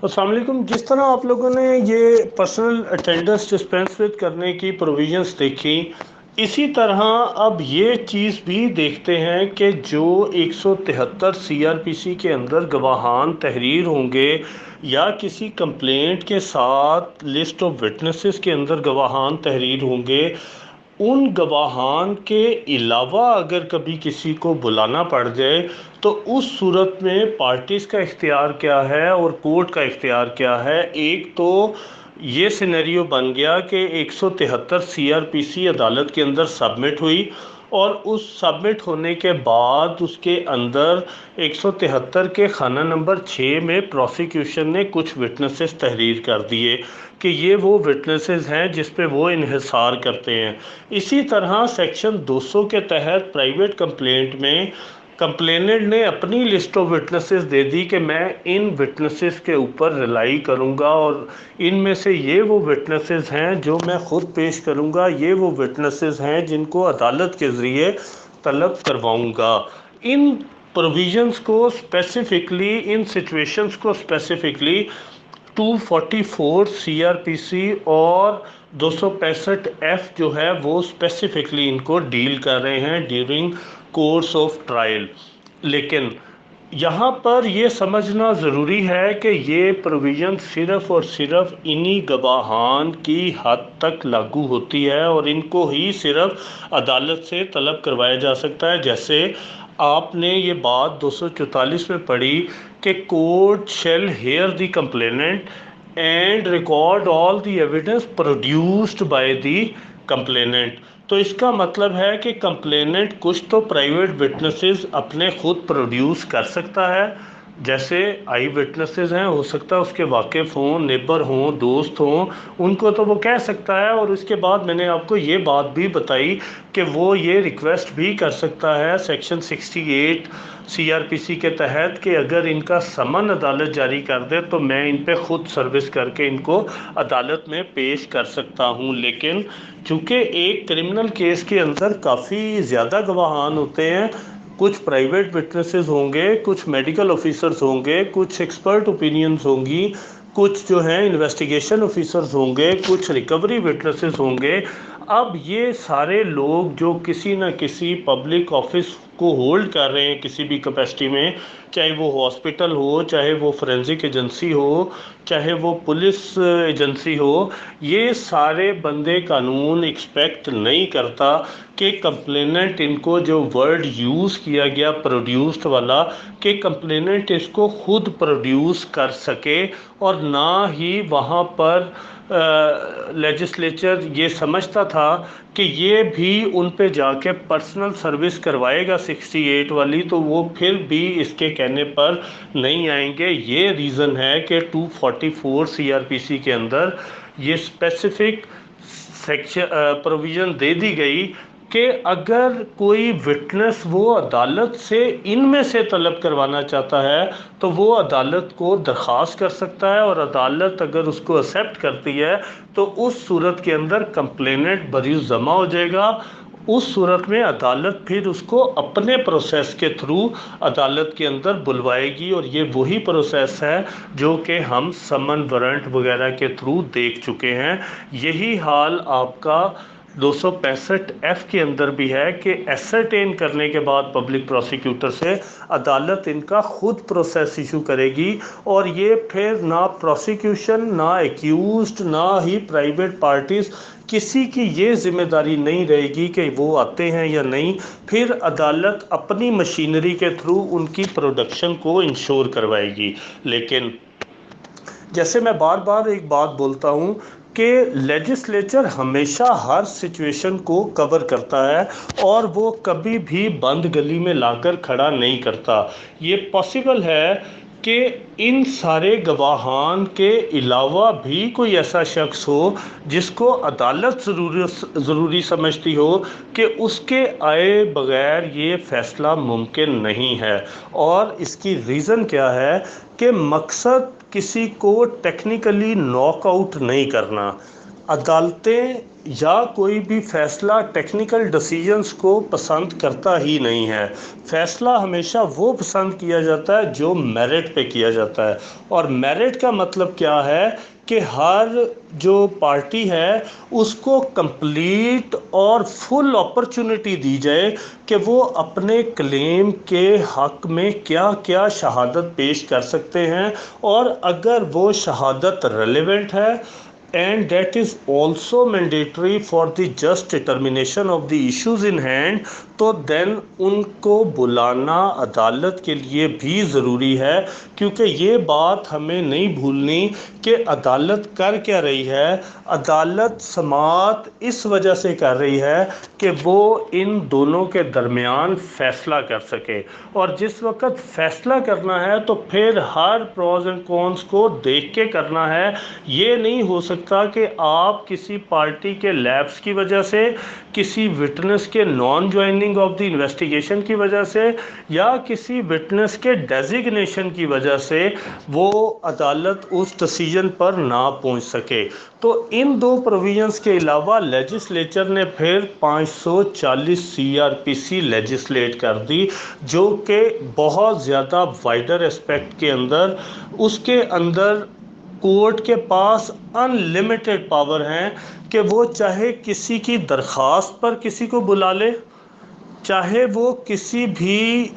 السلام علیکم۔ جس طرح آپ لوگوں نے یہ پرسنل اٹینڈنس ڈسپینس ود کرنے کی پروویژنس دیکھی، اسی طرح اب یہ چیز بھی دیکھتے ہیں کہ جو 173 سی آر پی سی کے اندر گواہان تحریر ہوں گے یا کسی کمپلینٹ کے ساتھ لسٹ آف وٹنسز کے اندر گواہان تحریر ہوں گے، ان گواہان کے علاوہ اگر کبھی کسی کو بلانا پڑ جائے تو اس صورت میں پارٹیز کا اختیار کیا ہے اور کورٹ کا اختیار کیا ہے۔ ایک تو یہ سینیریو بن گیا کہ 173 سی آر پی سی عدالت کے اندر سبمٹ ہوئی، اور اس سبمٹ ہونے کے بعد اس کے اندر 173 کے خانہ نمبر 6 میں پروسیکیوشن نے کچھ وٹنسز تحریر کر دیے کہ یہ وہ وٹنسز ہیں جس پہ وہ انحصار کرتے ہیں۔ اسی طرح سیکشن 200 کے تحت پرائیویٹ کمپلینٹ میں کمپلیننٹ نے اپنی لسٹ آف وٹنسز دے دی کہ میں ان وٹنسز کے اوپر ریلائی کروں گا، اور ان میں سے یہ وہ وٹنسز ہیں جو میں خود پیش کروں گا، یہ وہ وٹنسز ہیں جن کو عدالت کے ذریعے طلب کرواؤں گا۔ ان پروویژنز کو اسپیسیفکلی، ان سچویشنز کو اسپیسیفکلی 244 سی آر پی سی اور 265 ایف جو ہے وہ اسپیسیفکلی ان کو ڈیل کر رہے ہیں ڈیورنگ کورس آف ٹرائل۔ لیکن یہاں پر یہ سمجھنا ضروری ہے کہ یہ پروویژن صرف اور صرف انہی گواہان کی حد تک لاگو ہوتی ہے اور ان کو ہی صرف عدالت سے طلب کروایا جا سکتا ہے۔ جیسے آپ نے یہ بات 244 میں پڑھی کہ court shall hear the complainant and record all the evidence produced by the complainant. تو اس کا مطلب ہے کہ کمپلیننٹ کچھ تو پرائیویٹ وٹنسز اپنے خود پروڈیوس کر سکتا ہے، جیسے آئی وٹنسز ہیں، ہو سکتا ہے اس کے واقف ہوں، نیبر ہوں، دوست ہوں، ان کو تو وہ کہہ سکتا ہے۔ اور اس کے بعد میں نے آپ کو یہ بات بھی بتائی کہ وہ یہ ریکویسٹ بھی کر سکتا ہے سیکشن 68 سی آر پی سی کے تحت کہ اگر ان کا سمن عدالت جاری کر دے تو میں ان پہ خود سروس کر کے ان کو عدالت میں پیش کر سکتا ہوں۔ لیکن چونکہ ایک کرمنل کیس کے اندر کافی زیادہ گواہان ہوتے ہیں، کچھ پرائیویٹ وٹنسز ہوں گے، کچھ میڈیکل آفیسرز ہوں گے، کچھ ایکسپرٹ اوپینینز ہوں گی، کچھ جو ہیں انویسٹیگیشن آفیسرز ہوں گے، کچھ ریکوری وٹنسز ہوں گے۔ اب یہ سارے لوگ جو کسی نہ کسی پبلک آفس کو ہولڈ کر رہے ہیں کسی بھی کیپیسٹی میں، چاہے وہ ہاسپٹل ہو، چاہے وہ فورینزک ایجنسی ہو، چاہے وہ پولیس ایجنسی ہو، یہ سارے بندے قانون ایکسپیکٹ نہیں کرتا کہ کمپلیننٹ ان کو جو ورڈ یوز کیا گیا پروڈیوسڈ والا، کہ کمپلیننٹ اس کو خود پروڈیوس کر سکے، اور نہ ہی وہاں پر لیجسلیچر یہ سمجھتا تھا کہ یہ بھی ان پہ جا کے پرسنل سروس کروائے گا 68 والی، تو وہ پھر بھی اس کے کہنے پر نہیں آئیں گے۔ یہ ریزن ہے کہ 244 سی آر پی سی کے اندر یہ اسپیسیفک سیکشن پروویژن دے دی گئی کہ اگر کوئی وٹنس وہ عدالت سے ان میں سے طلب کروانا چاہتا ہے تو وہ عدالت کو درخواست کر سکتا ہے، اور عدالت اگر اس کو ایکسیپٹ کرتی ہے تو اس صورت کے اندر کمپلیننٹ بری الذمہ ہو جائے گا۔ اس صورت میں عدالت پھر اس کو اپنے پروسیس کے تھرو عدالت کے اندر بلوائے گی، اور یہ وہی پروسیس ہے جو کہ ہم سمن وارنٹ وغیرہ کے تھرو دیکھ چکے ہیں۔ یہی حال آپ کا 265 ایف کے اندر بھی ہے کہ ایسرٹین کرنے کے بعد پبلک پروسیکیوٹر سے عدالت ان کا خود پروسیس ایشو کرے گی، اور یہ پھر نہ پروسیکیوشن، نہ ایکیوزڈ، نہ ہی پرائیویٹ پارٹیز، کسی کی یہ ذمہ داری نہیں رہے گی کہ وہ آتے ہیں یا نہیں۔ پھر عدالت اپنی مشینری کے تھرو ان کی پروڈکشن کو انشور کروائے گی۔ لیکن جیسے میں بار بار ایک بات بولتا ہوں کہ لیجسلیچر ہمیشہ ہر سچویشن کو کور کرتا ہے، اور وہ کبھی بھی بند گلی میں لا کر کھڑا نہیں کرتا۔ یہ پاسبل ہے کہ ان سارے گواہان کے علاوہ بھی کوئی ایسا شخص ہو جس کو عدالت ضروری سمجھتی ہو کہ اس کے آئے بغیر یہ فیصلہ ممکن نہیں ہے۔ اور اس کی ریزن کیا ہے کہ مقصد کسی کو ٹیکنیکلی ناک آؤٹ نہیں کرنا۔ عدالتیں یا کوئی بھی فیصلہ ٹیکنیکل ڈیسیجنز کو پسند کرتا ہی نہیں ہے. فیصلہ ہمیشہ وہ پسند کیا جاتا ہے جو میرٹ پہ کیا جاتا ہے. اور میرٹ کا مطلب کیا ہے کہ ہر جو پارٹی ہے اس کو کمپلیٹ اور فل اپرچونٹی دی جائے کہ وہ اپنے کلیم کے حق میں کیا کیا شہادت پیش کر سکتے ہیں، اور اگر وہ شہادت ریلیونٹ ہے and that is also mandatory for the just determination of the issues in hand، تو دین ان کو بلانا عدالت کے لیے بھی ضروری ہے. کیونکہ یہ بات ہمیں نہیں بھولنی کہ عدالت کر کیا رہی ہے. عدالت سماعت اس وجہ سے کر رہی ہے کہ وہ ان دونوں کے درمیان فیصلہ کر سکے، اور جس وقت فیصلہ کرنا ہے تو پھر ہر پروز اینڈ کونس کو دیکھ کے کرنا ہے. یہ نہیں ہو سکتا کہ آپ کسی پارٹی کے لیپس کی وجہ سے، کسی وٹنس کے naan joining of the investigation کی وجہ سے، یا کسی وٹنس کے ڈیزیگنیشن کی وجہ سے وہ عدالت اس ڈیسیجن پر نہ پہنچ سکے. تو ان دو پروویژنس کے علاوہ لیجسلیچر نے پھر 540 CRPC لیجسلیٹ کر دی، جو کہ بہت زیادہ وائڈر اسپیکٹ کے اندر، اس کے اندر کورٹ کے پاس ان لمیٹڈ پاور ہیں کہ وہ چاہے کسی کی درخواست پر کسی کو بلا لے، چاہے وہ کسی بھی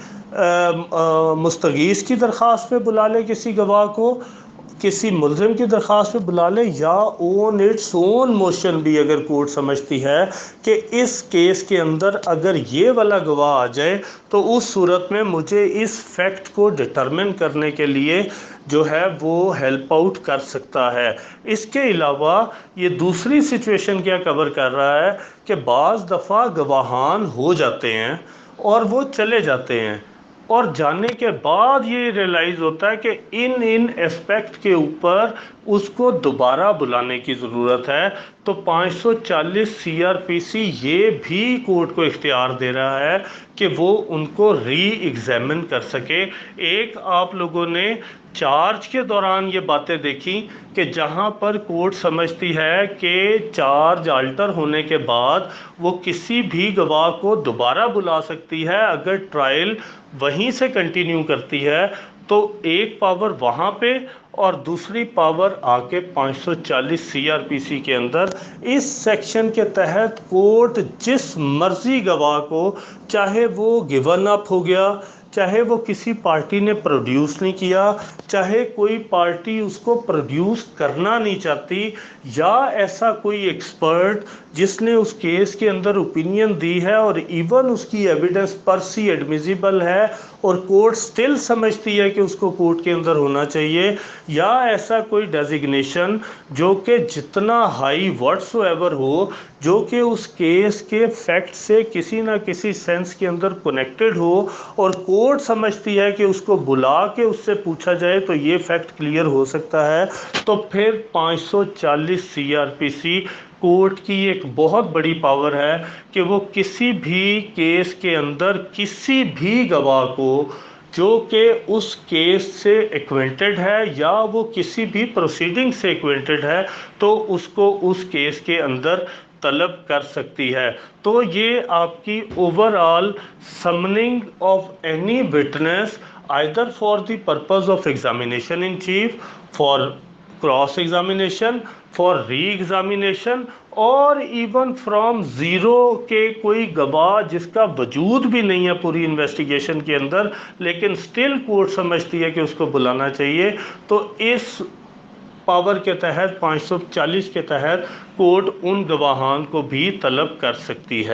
مستغیث کی درخواست پہ بلا لے، کسی گواہ کو کسی ملزم کی درخواست پہ بلا لے، یا اون اٹس اون موشن بھی اگر کورٹ سمجھتی ہے کہ اس کیس کے اندر اگر یہ والا گواہ آ جائے تو اس صورت میں مجھے اس فیکٹ کو ڈٹرمن کرنے کے لیے جو ہے وہ ہیلپ آؤٹ کر سکتا ہے. اس کے علاوہ یہ دوسری سچویشن کیا کور کر رہا ہے کہ بعض دفعہ گواہان ہو جاتے ہیں اور وہ چلے جاتے ہیں، اور جانے کے بعد یہ ریلائز ہوتا ہے کہ ان اسپیکٹ کے اوپر اس کو دوبارہ بلانے کی ضرورت ہے. تو 540 CRPC یہ بھی کورٹ کو اختیار دے رہا ہے کہ وہ ان کو ری ایگزامن کر سکے. ایک آپ لوگوں نے چارج کے دوران یہ باتیں دیکھی کہ جہاں پر کورٹ سمجھتی ہے کہ چارج آلٹر ہونے کے بعد وہ کسی بھی گواہ کو دوبارہ بلا سکتی ہے اگر ٹرائل وہیں سے کنٹینیو کرتی ہے، تو ایک پاور وہاں پہ اور دوسری پاور آ کے 540 CRPC کے اندر. اس سیکشن کے تحت کورٹ جس مرضی گواہ کو، چاہے وہ گیون اپ ہو گیا، چاہے وہ کسی پارٹی نے پروڈیوس نہیں کیا، چاہے کوئی پارٹی اس کو پروڈیوس کرنا نہیں چاہتی، یا ایسا کوئی ایکسپرٹ جس نے اس کیس کے اندر اوپینین دی ہے اور ایون اس کی ایویڈنس پر سی ایڈمیزیبل ہے اور کورٹ سٹل سمجھتی ہے کہ اس کو کورٹ کے اندر ہونا چاہیے، یا ایسا کوئی ڈیزیگنیشن جو کہ جتنا ہائی واٹس ایور ہو، جو کہ اس کیس کے فیکٹ سے کسی نہ کسی سینس کے اندر کنیکٹڈ ہو، اور کورٹ سمجھتی ہے کہ اس کو بلا کے اس سے پوچھا جائے تو یہ فیکٹ کلیئر ہو سکتا ہے، تو پھر 540 CRPC کورٹ کی ایک بہت بڑی پاور ہے کہ وہ کسی بھی کیس کے اندر کسی بھی گواہ کو جو کہ اس کیس سے ایکوینٹڈ ہے یا وہ کسی بھی پروسیڈنگ سے ایکوینٹڈ ہے، تو اس کو اس کیس کے اندر طلب کر سکتی ہے. تو یہ آپ کی over all summoning of any witness either for the purpose of examination in chief, for cross examination, for re-examination, اور ایون فرام زیرو کے کوئی گواہ جس کا وجود بھی نہیں ہے پوری انویسٹیگیشن کے اندر لیکن سٹل کورٹ سمجھتی ہے کہ اس کو بلانا چاہیے، تو اس پاور کے تحت 540 کے تحت کورٹ ان گواہان کو بھی طلب کر سکتی ہے.